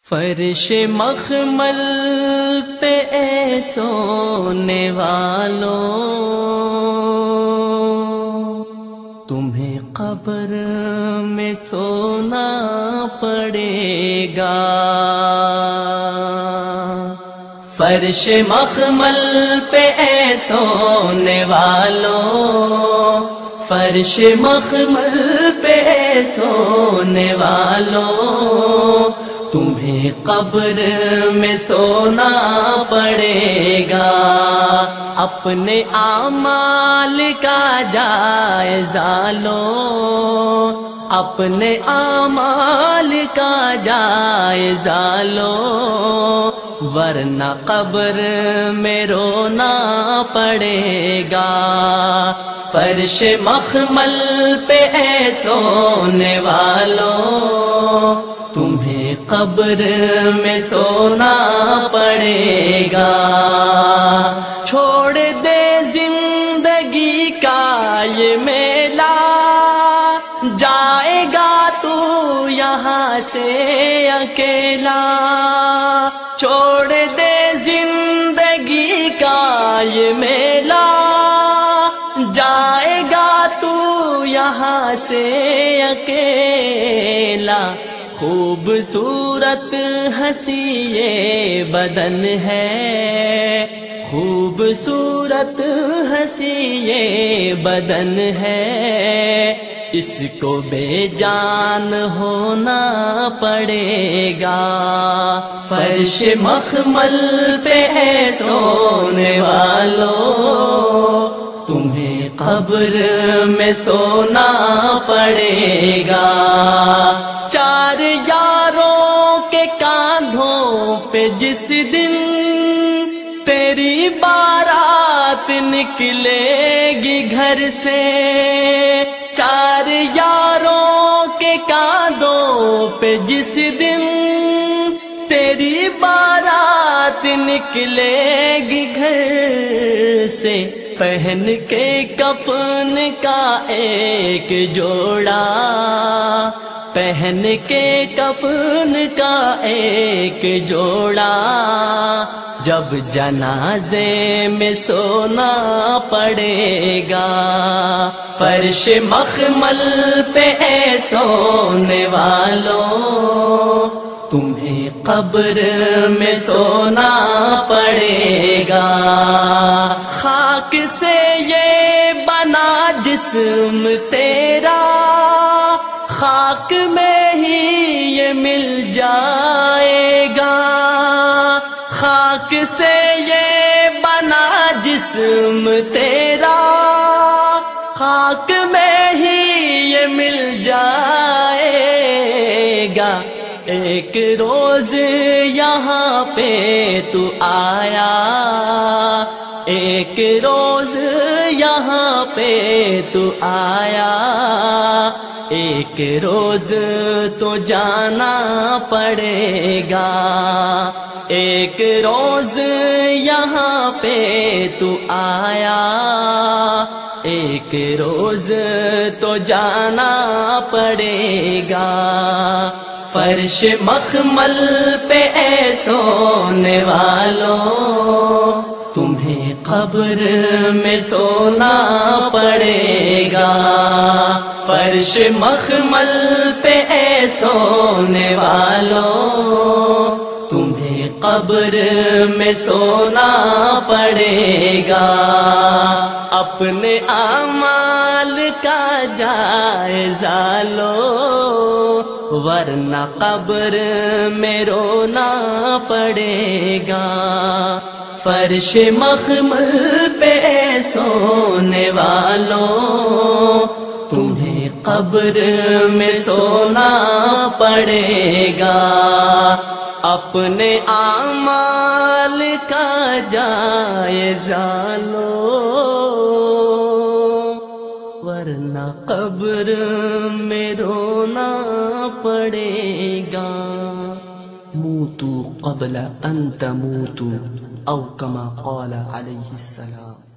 فرش مخمل پہ اے سونے والوں، تمہیں قبر میں سونا پڑے گا۔ فرش مخمل پہ اے سونے والوں، فرش مخمل پہ اے سونے والوں، تمہیں قبر میں سونا پڑے گا۔ اپنے اعمال کا جائزہ لو، اپنے اعمال کا جائزہ لو، ورنہ قبر میں رونا پڑے گا۔ فرش مخمل پہ اے سونے والوں، تمہیں قبر میں سونا پڑے گا۔ چھوڑ دے زندگی کا یہ میلہ، جائے گا تو یہاں سے اکیلا۔ چھوڑ دے زندگی کا یہ میلہ، جائے گا تو یہاں سے اکیلا۔ خوبصورت ہنسی یہ بدن ہے، خوبصورت ہنسی یہ بدن ہے، اس کو بے جان ہونا پڑے گا۔ فرش مخمل پہ ہے سونے والوں، تمہیں قبر میں سونا پڑے گا۔ چار یاروں کے کاندھوں پہ جس دن تیری بارات نکلے گی گھر سے، چار یاروں کے کاندھوں پہ جس دن تیری بارات نکلے گی گھر سے، پہن کے کفن کا ایک جوڑا، پہن کے کفن کا ایک جوڑا، جب جنازے میں سونا پڑے گا۔ فرش مخمل پہ اے سونے والوں، تمہیں قبر میں سونا پڑے گا۔ خاک سے یہ بنا جسم تیرا، خاک میں ہی یہ مل جائے گا۔ خاک سے یہ بنا جسم تیرا، خاک میں ہی یہ مل جائے گا۔ ایک روز یہاں پہ تو آیا، ایک روز یہاں پہ تو آیا، ایک روز تو جانا پڑے گا۔ ایک روز یہاں پہ تو آیا، ایک روز تو جانا پڑے گا۔ فرش مخمل پہ اے سونے والوں، تمہیں قبر میں سونا پڑے گا۔ فرش مخمل پہ اے سونے والوں، تمہیں قبر میں سونا پڑے گا۔ اپنے اعمال کا جائزہ لو، ورنہ قبر میں رونا پڑے گا۔ فرش مخمل پہ اے سونے والوں، تمہیں قبر میں سونا پڑے گا۔ اپنے اعمال کا جائزہ لو، ورنہ قبر میں رونا پڑے گا۔ موتوا قبل ان تموتوا او کما قال علیہ السلام۔